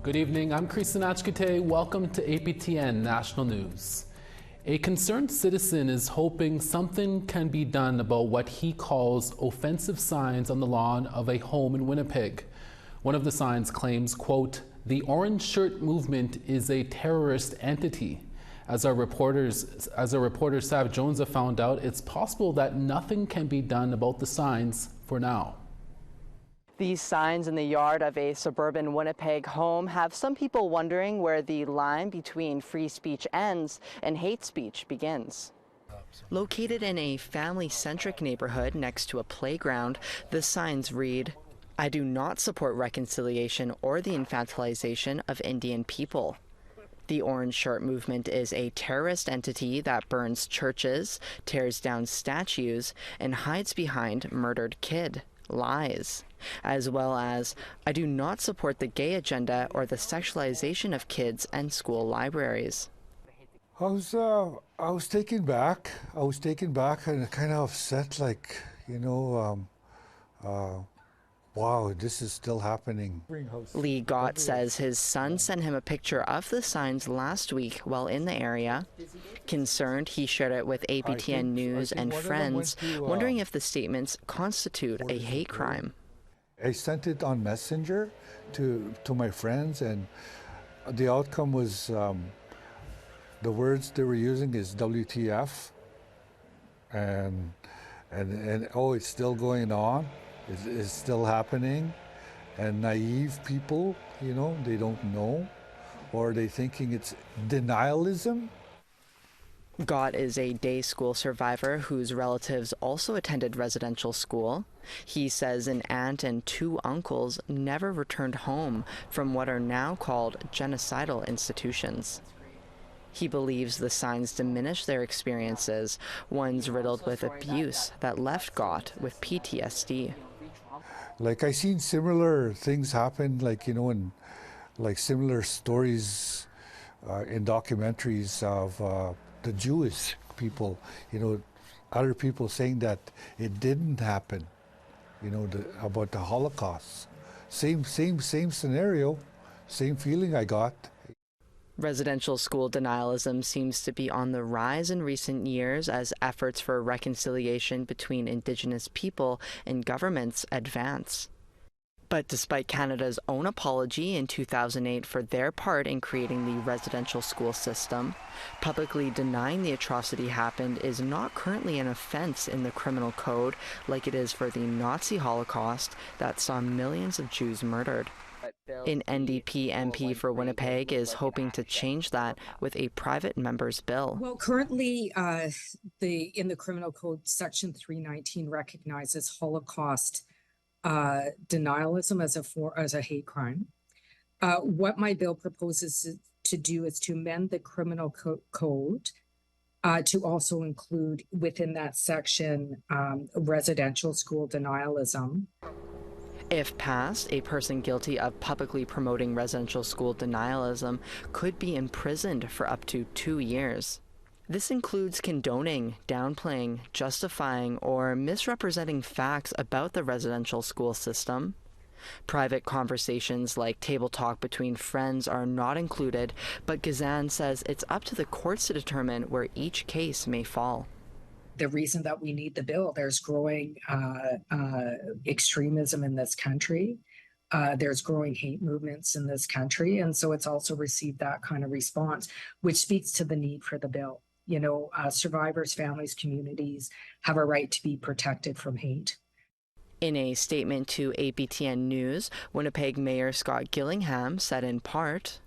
Good evening, I'm Kristin Achkite. Welcome to APTN National News. A concerned citizen is hoping something can be done about what he calls offensive signs on the lawn of a home in Winnipeg. One of the signs claims, quote, "The orange shirt movement is a terrorist entity." As our reporter Sav Jones have found out, it's possible that nothing can be done about the signs for now. These signs in the yard of a suburban Winnipeg home have some people wondering where the line between free speech ends and hate speech begins. Located in a family-centric neighborhood next to a playground, the signs read, "I do not support reconciliation or the infantilization of Indian people." The Orange Shirt movement is a terrorist entity that burns churches, tears down statues, and hides behind murdered kid lies, as well as, "I do not support the gay agenda or the sexualization of kids and school libraries." I was taken back. And kind of upset, like, wow, this is still happening. Lee Gott says his son sent him a picture of the signs last week while in the area. Concerned, he shared it with APTN News and friends, wondering if the statements constitute a hate crime. I sent it on Messenger to my friends, and the outcome was the words they were using is WTF, and oh, it's still going on. It's still happening, and naive people, they don't know, or they thinking it's denialism. Gott is a day school survivor whose relatives also attended residential school. He says an aunt and two uncles never returned home from what are now called genocidal institutions. He believes the signs diminish their experiences, ones riddled with abuse that left Gott with PTSD. Like, I seen similar things happen, in similar stories in documentaries of the Jewish people, other people saying that it didn't happen, about the Holocaust. Same scenario, same feeling I got. Residential school denialism seems to be on the rise in recent years as efforts for reconciliation between Indigenous people and governments advance. But despite Canada's own apology in 2008 for their part in creating the residential school system, publicly denying the atrocity happened is not currently an offense in the criminal code like it is for the Nazi Holocaust that saw millions of Jews murdered. An NDP MP for Winnipeg is hoping to change that with a private member's bill. Well, currently, in the criminal code, Section 319 recognizes Holocaust denialism as a hate crime. What my bill proposes to do is to amend the criminal code to also include within that section residential school denialism. If passed, a person guilty of publicly promoting residential school denialism could be imprisoned for up to 2 years. This includes condoning, downplaying, justifying, or misrepresenting facts about the residential school system. Private conversations like table talk between friends are not included, but Gazan says it's up to the courts to determine where each case may fall. The reason that we need the bill, there's growing extremism in this country. There's growing hate movements in this country. And so it's also received that kind of response, which speaks to the need for the bill. Survivors, families, communities have a right to be protected from hate. In a statement to APTN News, Winnipeg Mayor Scott Gillingham said in part,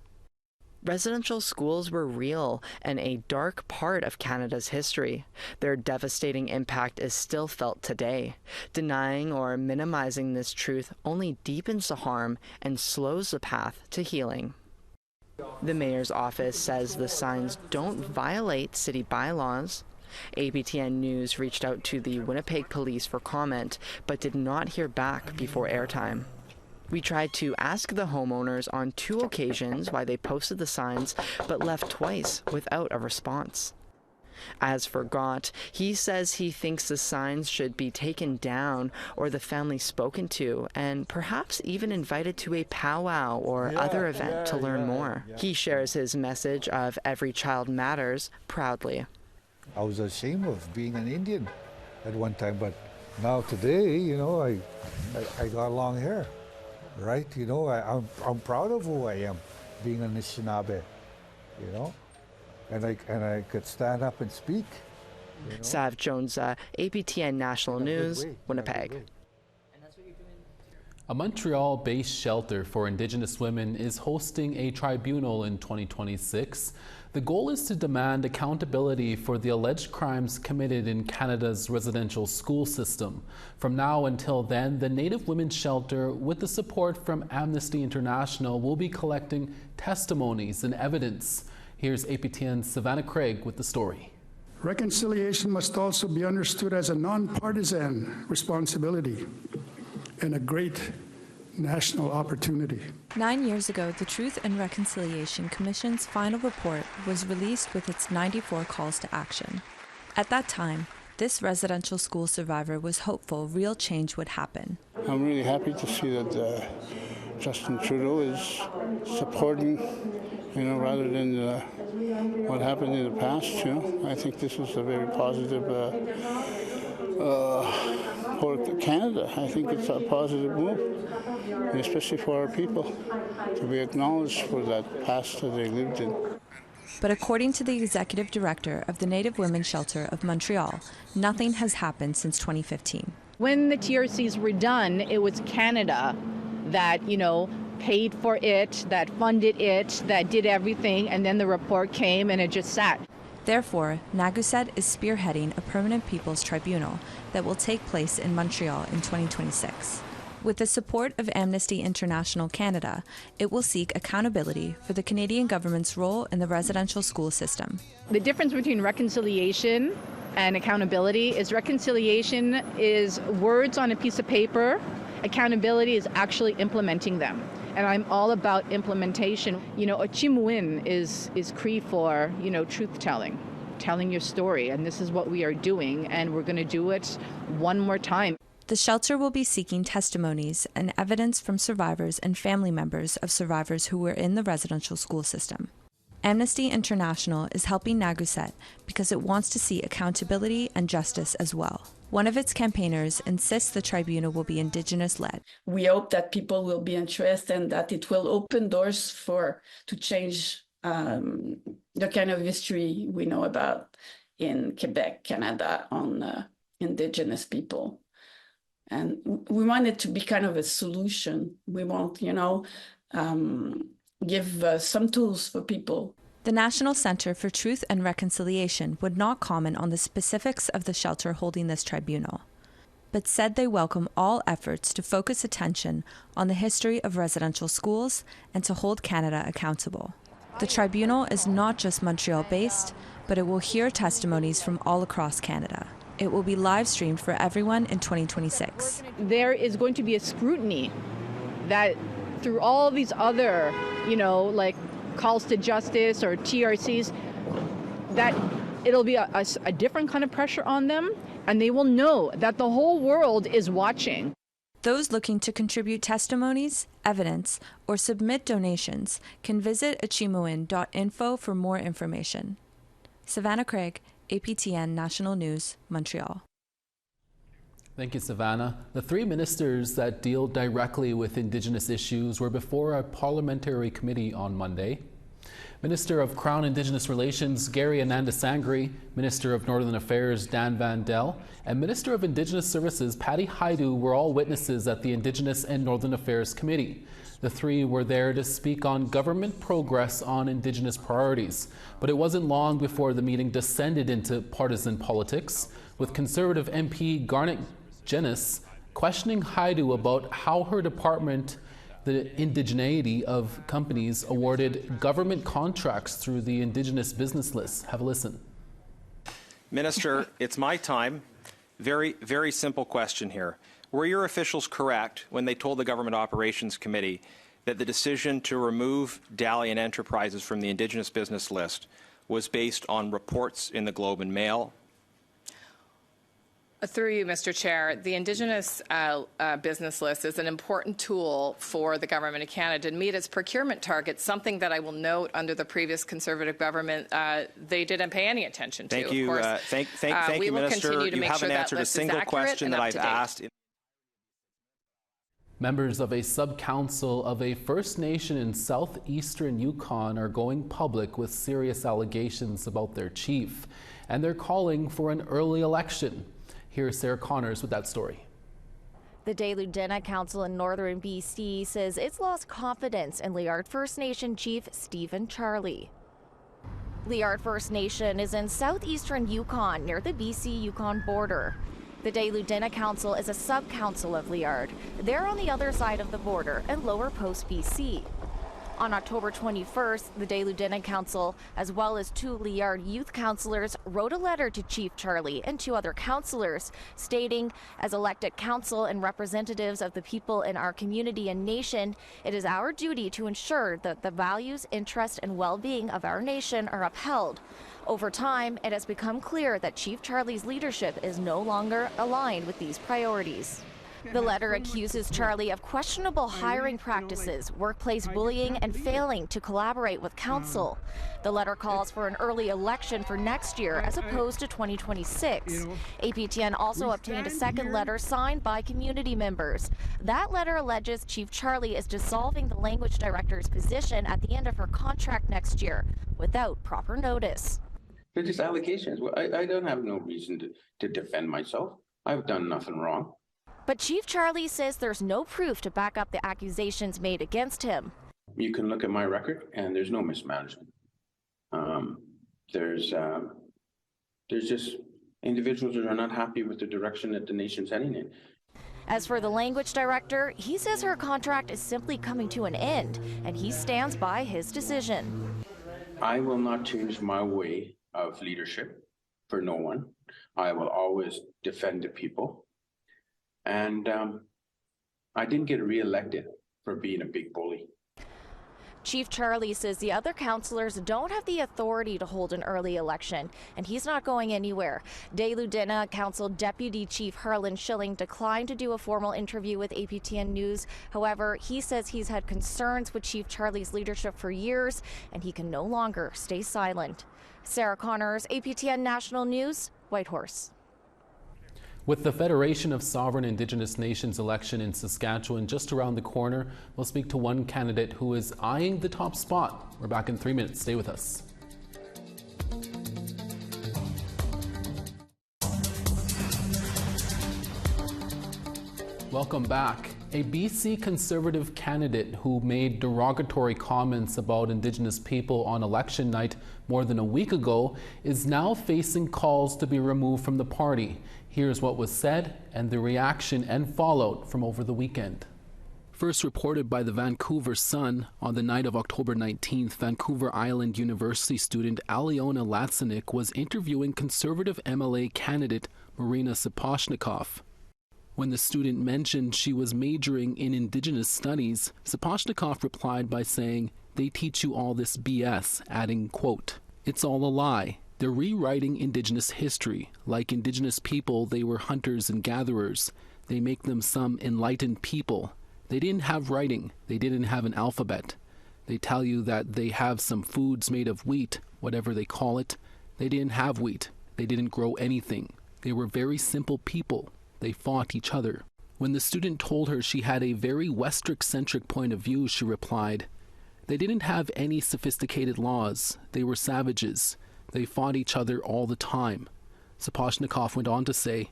"Residential schools were real and a dark part of Canada's history. Their devastating impact is still felt today. Denying or minimizing this truth only deepens the harm and slows the path to healing." The mayor's office says the signs don't violate city bylaws. APTN News reached out to the Winnipeg Police for comment, but did not hear back before airtime. We tried to ask the homeowners on 2 occasions why they posted the signs, but left twice without a response. As for Gott, he says he thinks the signs should be taken down or the family spoken to and perhaps even invited to a powwow or other event to learn more. He shares his message of every child matters proudly. I was ashamed of being an Indian at one time, but now today, you know, I got long hair, right? You know, I'm proud of who I am, being a Anishinaabe, you know? And I could stand up and speak. You know? Sav Jones, APTN National News, Winnipeg. A Montreal-based shelter for Indigenous women is hosting a tribunal in 2026. The goal is to demand accountability for the alleged crimes committed in Canada's residential school system. From now until then, the Native Women's Shelter, with the support from Amnesty International, will be collecting testimonies and evidence. Here's APTN's Savannah Craig with the story. Reconciliation must also be understood as a nonpartisan responsibility and a great national opportunity. 9 years ago, the Truth and Reconciliation Commission's final report was released with its 94 calls to action. At that time, this residential school survivor was hopeful real change would happen. I'm really happy to see that Justin Trudeau is supporting, you know, rather than what happened in the past. You know, I think this is a very positive for Canada. I think it's a positive move, and especially for our people, to be acknowledged for that past that they lived in. But according to the executive director of the Native Women's Shelter of Montreal, nothing has happened since 2015. When the TRCs were done, it was Canada that, you know, paid for it, that funded it, that did everything, and then the report came and it just sat. Therefore, Naguset is spearheading a permanent people's tribunal that will take place in Montreal in 2026. With the support of Amnesty International Canada, it will seek accountability for the Canadian government's role in the residential school system. The difference between reconciliation and accountability is reconciliation is words on a piece of paper. Accountability is actually implementing them. And I'm all about implementation. You know, a Chimuin is Cree for, you know, truth-telling, telling your story. And this is what we are doing, and we're going to do it one more time. The shelter will be seeking testimonies and evidence from survivors and family members of survivors who were in the residential school system. Amnesty International is helping Naguset because it wants to see accountability and justice as well. One of its campaigners insists the tribunal will be Indigenous-led. We hope that people will be interested and that it will open doors to change the kind of history we know about in Quebec, Canada, on Indigenous people. And we want it to be kind of a solution. We want, you know, give some tools for people. The National Centre for Truth and Reconciliation would not comment on the specifics of the shelter holding this tribunal, but said they welcome all efforts to focus attention on the history of residential schools and to hold Canada accountable. The tribunal is not just Montreal-based, but it will hear testimonies from all across Canada. It will be live-streamed for everyone in 2026. There is going to be a scrutiny that through all these other, you know, like calls to justice or TRCs, that it'll be a different kind of pressure on them, and they will know that the whole world is watching. Those looking to contribute testimonies, evidence, or submit donations can visit achimuin.info for more information. Savannah Craig, APTN National News, Montreal. Thank you, Savannah. The three ministers that deal directly with Indigenous issues were before a parliamentary committee on Monday. Minister of Crown Indigenous Relations Gary Anandasangri, Minister of Northern Affairs Dan Vandel, and Minister of Indigenous Services Patty Haidu were all witnesses at the Indigenous and Northern Affairs Committee. The three were there to speak on government progress on Indigenous priorities, but it wasn't long before the meeting descended into partisan politics, with Conservative MP Garnet Jenis questioning Haidu about how her department, the indigeneity of companies, awarded government contracts through the Indigenous business list. Have a listen. Minister, it's my time. Very, very simple question here. Were your officials correct when they told the Government Operations Committee that the decision to remove Dalian Enterprises from the Indigenous business list was based on reports in the Globe and Mail? Through you, Mr. Chair, the Indigenous business list is an important tool for the Government of Canada to meet its procurement targets, something that I will note under the previous Conservative government they didn't pay any attention to. Thank you, thank you, Minister. You haven't answered a single question that I've asked. Members of a sub-council of a First Nation in southeastern Yukon are going public with serious allegations about their chief, and they're calling for an early election. Here's Sarah Connors with that story. The Day-Ludena Council in northern BC says it's lost confidence in Liard First Nation Chief Stephen Charlie. Liard First Nation is in southeastern Yukon near the BC-Yukon border. The Day-Ludena Council is a sub-council of Liard. They're on the other side of the border in Lower Post, BC. On October 21st, the Day-Ludena Council, as well as 2 Liard youth councillors, wrote a letter to Chief Charlie and 2 other councillors, stating, as elected council and representatives of the people in our community and nation, it is our duty to ensure that the values, interests, and well-being of our nation are upheld. Over time, it has become clear that Chief Charlie's leadership is no longer aligned with these priorities. The letter accuses Charlie of questionable hiring practices, workplace bullying, and failing to collaborate with council. The letter calls for an early election for next year as opposed to 2026. APTN also obtained a second letter signed by community members. That letter alleges Chief Charlie is dissolving the language director's position at the end of her contract next year without proper notice. They're just allegations. I don't have no reason to defend myself. I've done nothing wrong. But Chief Charlie says there's no proof to back up the accusations made against him. You can look at my record, and there's no mismanagement. There's just individuals that are not happy with the direction that the nation's heading in. As for the language director, he says her contract is simply coming to an end, and he stands by his decision. I will not change my way of leadership for no one. I will always defend the people. And I didn't get reelected for being a big bully. Chief Charlie says the other councillors don't have the authority to hold an early election, and he's not going anywhere. Day-Ludena Council Deputy Chief Harlan Schilling declined to do a formal interview with APTN News. However, he says he's had concerns with Chief Charlie's leadership for years, and he can no longer stay silent. Sarah Connors, APTN National News, Whitehorse. With the Federation of Sovereign Indigenous Nations election in Saskatchewan just around the corner, we'll speak to one candidate who is eyeing the top spot. We're back in 3 minutes. Stay with us. Welcome back. A BC Conservative candidate who made derogatory comments about Indigenous people on election night more than a week ago is now facing calls to be removed from the party. Here's what was said and the reaction and fallout from over the weekend. First reported by the Vancouver Sun, on the night of October 19th, Vancouver Island University student Aliona Latsanik was interviewing Conservative MLA candidate Marina Sapochnikov. When the student mentioned she was majoring in Indigenous studies, Sapochnikov replied by saying, "They teach you all this BS," adding, quote, "It's all a lie. They're rewriting Indigenous history. Like Indigenous people, they were hunters and gatherers. They make them some enlightened people. They didn't have writing. They didn't have an alphabet. They tell you that they have some foods made of wheat, whatever they call it. They didn't have wheat. They didn't grow anything. They were very simple people. They fought each other." When the student told her she had a very Western-centric point of view, she replied, "They didn't have any sophisticated laws. They were savages. They fought each other all the time." Sapochnikov went on to say,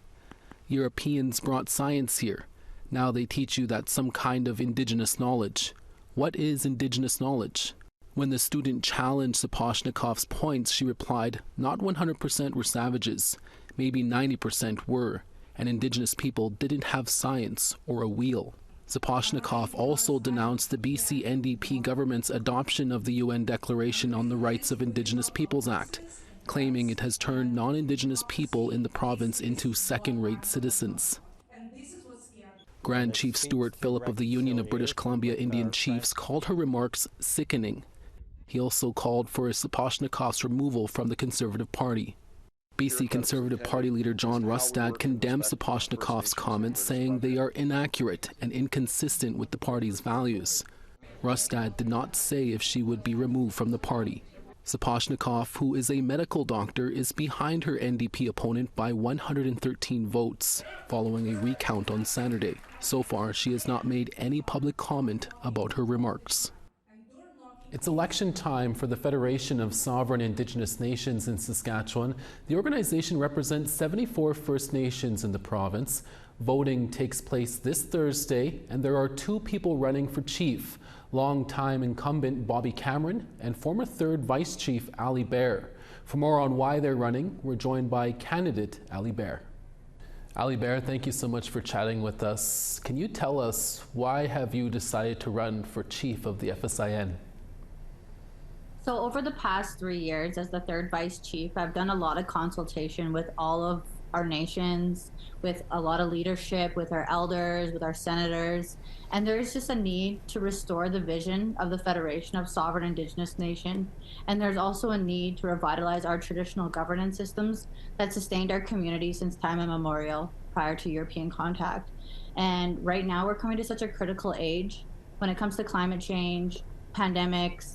"Europeans brought science here. Now they teach you that some kind of Indigenous knowledge. What is Indigenous knowledge?" When the student challenged Sapochnikov's points, she replied, "Not 100% were savages. Maybe 90% were. And Indigenous people didn't have science or a wheel." Sapochnikov also denounced the BC NDP government's adoption of the UN Declaration on the Rights of Indigenous Peoples Act, claiming it has turned non-Indigenous people in the province into second-rate citizens. Grand Chief Stuart Phillip of the Union of British Columbia Indian Chiefs called her remarks sickening. He also called for Sapochnikov's removal from the Conservative Party. BC Conservative Party leader John Rustad condemned Sapochnikov's comments, saying they are inaccurate and inconsistent with the party's values. Rustad did not say if she would be removed from the party. Sapochnikov, who is a medical doctor, is behind her NDP opponent by 113 votes, following a recount on Saturday. So far, she has not made any public comment about her remarks. It's election time for the Federation of Sovereign Indigenous Nations in Saskatchewan. The organization represents 74 First Nations in the province. Voting takes place this Thursday, and there are two people running for chief: longtime incumbent Bobby Cameron and former third Vice Chief Ali Bear. For more on why they're running, we're joined by candidate Ali Bear. Ali Bear, thank you so much for chatting with us. Can you tell us why have you decided to run for chief of the FSIN? So over the past 3 years as the third vice chief, I've done a lot of consultation with all of our nations, with a lot of leadership, with our elders, with our senators, and there is just a need to restore the vision of the Federation of Sovereign Indigenous Nations. And there's also a need to revitalize our traditional governance systems that sustained our community since time immemorial prior to European contact. And right now we're coming to such a critical age when it comes to climate change, pandemics,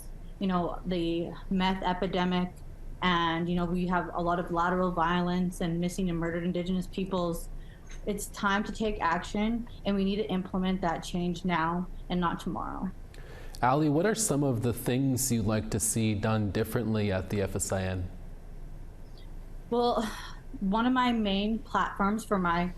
the meth epidemic, and we have a lot of lateral violence and missing and murdered Indigenous peoples. It's time to take action, and we need to implement that change now and not tomorrow. Ali, what are some of the things you'd like to see done differently at the FSIN? Well, one of my main platforms for my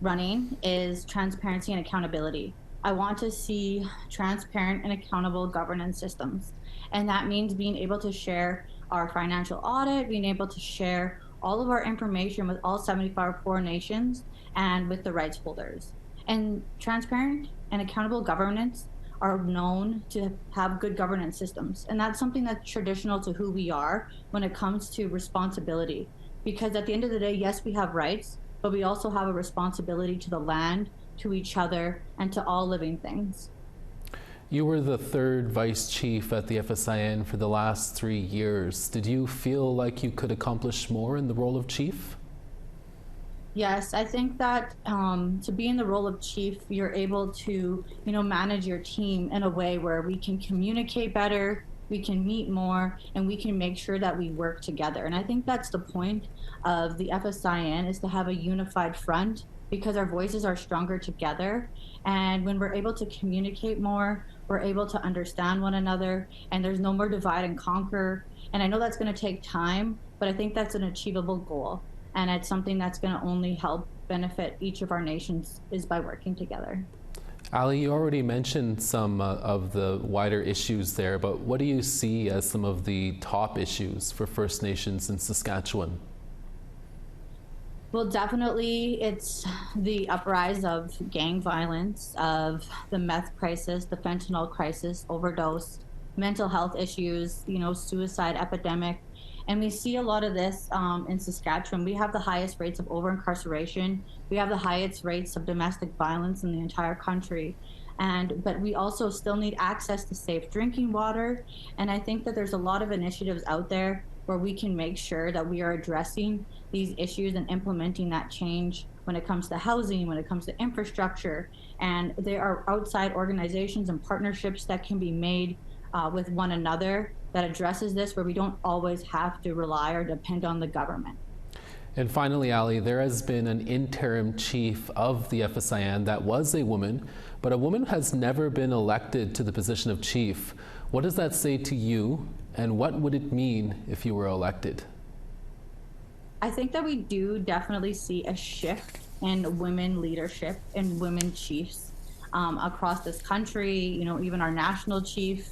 running is transparency and accountability. I want to see transparent and accountable governance systems. And that means being able to share our financial audit, being able to share all of our information with all 75 core nations and with the rights holders. And transparent and accountable governance are known to have good governance systems. And that's something that's traditional to who we are when it comes to responsibility. Because at the end of the day, yes, we have rights, but we also have a responsibility to the land, to each other, and to all living things. You were the third vice chief at the FSIN for the last 3 years. Did you feel like you could accomplish more in the role of chief? Yes, I think that to be in the role of chief, you're able to, manage your team in a way where we can communicate better, we can meet more, and we can make sure that we work together. And I think that's the point of the FSIN, is to have a unified front, because our voices are stronger together. And when we're able to communicate more, we're able to understand one another, and there's no more divide and conquer. And I know that's going to take time, but I think that's an achievable goal. And it's something that's going to only help benefit each of our nations, is by working together. Ali, you already mentioned some of the wider issues there, but what do you see as some of the top issues for First Nations in Saskatchewan? Well, definitely it's the uprise of gang violence, of the meth crisis, the fentanyl crisis, overdose, mental health issues, suicide epidemic. And we see a lot of this in Saskatchewan. We have the highest rates of over-incarceration. We have the highest rates of domestic violence in the entire country. But we also still need access to safe drinking water. And I think that there's a lot of initiatives out there where we can make sure that we are addressing these issues and implementing that change when it comes to housing, when it comes to infrastructure. And there are outside organizations and partnerships that can be made with one another that addresses this, where we don't always have to rely or depend on the government. And finally, Ali, there has been an interim chief of the FSIN that was a woman, but a woman has never been elected to the position of chief. What does that say to you, and what would it mean if you were elected? I think that we do definitely see a shift in women leadership and women chiefs across this country, even our national chief.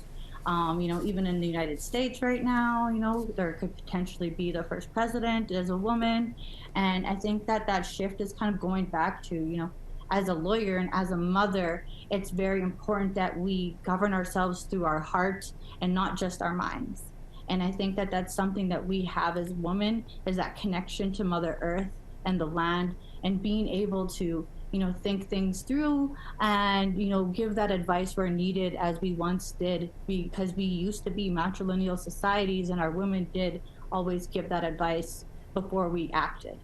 Even in the United States right now, there could potentially be the first president as a woman. And I think that shift is kind of going back to, as a lawyer and as a mother, it's very important that we govern ourselves through our heart and not just our minds. And I think that that's something that we have as women, is that connection to Mother Earth and the land, and being able to think things through and, give that advice where needed, as we once did, because we used to be matrilineal societies and our women did always give that advice before we acted.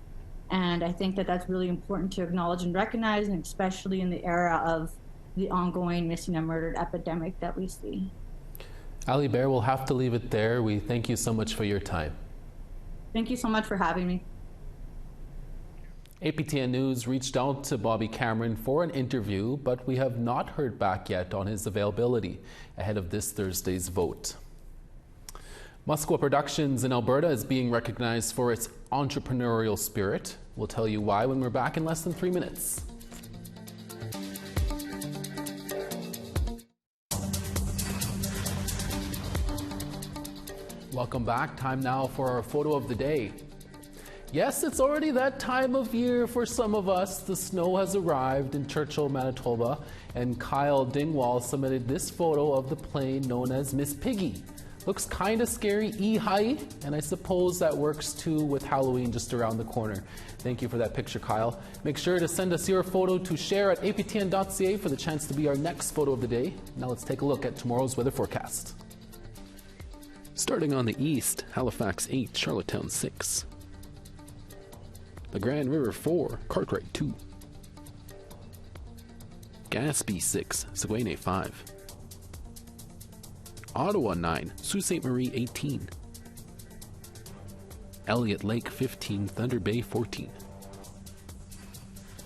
And I think that that's really important to acknowledge and recognize, and especially in the era of the ongoing missing and murdered epidemic that we see. Ali Bear, we'll have to leave it there. We thank you so much for your time. Thank you so much for having me. APTN News reached out to Bobby Cameron for an interview, but we have not heard back yet on his availability ahead of this Thursday's vote. Musqua Productions in Alberta is being recognized for its entrepreneurial spirit. We'll tell you why when we're back in less than 3 minutes. Welcome back. Time now for our photo of the day. Yes, it's already that time of year for some of us. The snow has arrived in Churchill, Manitoba, and Kyle Dingwall submitted this photo of the plane known as Miss Piggy. Looks kind of scary, high, and I suppose that works too with Halloween just around the corner. Thank you for that picture, Kyle. Make sure to send us your photo to share@aptn.ca for the chance to be our next photo of the day. Now let's take a look at tomorrow's weather forecast. Starting on the east, Halifax 8, Charlottetown 6. The Grand River 4, Cartwright 2. Gaspé 6, Saguenay 5. Ottawa 9, Sault Ste. Marie 18. Elliott Lake 15, Thunder Bay 14.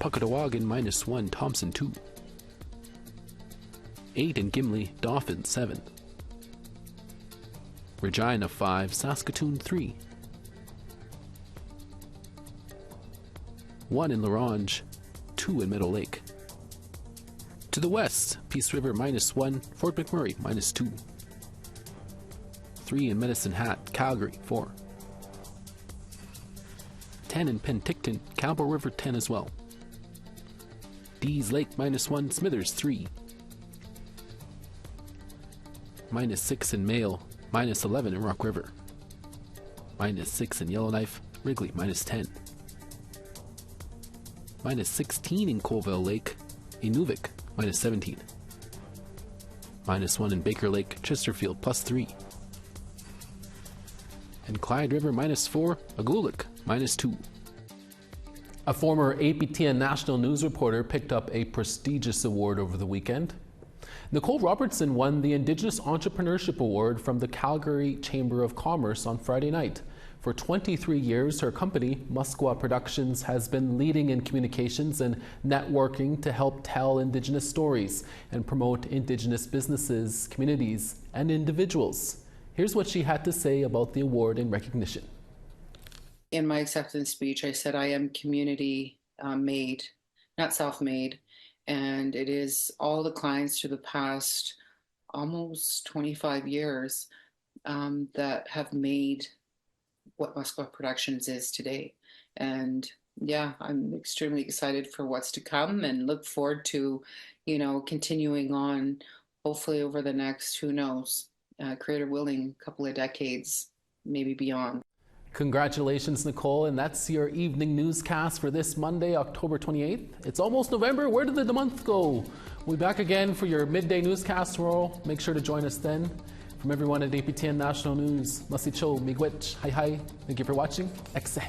Puckatawagan -1, Thompson 2. 8 in Gimli, Dauphin 7. Regina 5, Saskatoon 3. 1 in La Ronge, 2 in Meadow Lake. To the west, Peace River -1, Fort McMurray -2. 3 in Medicine Hat, Calgary 4. 10 in Penticton, Campbell River 10 as well. Dees Lake -1, Smithers 3. -6 in Mayo, -11 in Rock River. -6 in Yellowknife, Wrigley -10. -16 in Colville Lake, Inuvik -17. -1 in Baker Lake, Chesterfield +3. And Clyde River -4, Agulik -2. A former APTN National News reporter picked up a prestigious award over the weekend. Nicole Robertson won the Indigenous Entrepreneurship Award from the Calgary Chamber of Commerce on Friday night. For 23 years, her company, Musqua Productions, has been leading in communications and networking to help tell Indigenous stories and promote Indigenous businesses, communities, and individuals. Here's what she had to say about the award in recognition. In my acceptance speech, I said I am community made, not self-made. And it is all the clients through the past almost 25 years that have made what Musqua Productions is today. And yeah, I'm extremely excited for what's to come and look forward to, continuing on, hopefully over the next, who knows, creator willing, couple of decades, maybe beyond. Congratulations, Nicole, and that's your evening newscast for this Monday, October 28th. It's almost November. Where did the month go? We'll be back again for your midday newscast tomorrow. Make sure to join us then. From everyone at APTN National News, Masicho, Miigwech, hi hi. Thank you for watching. Ekse.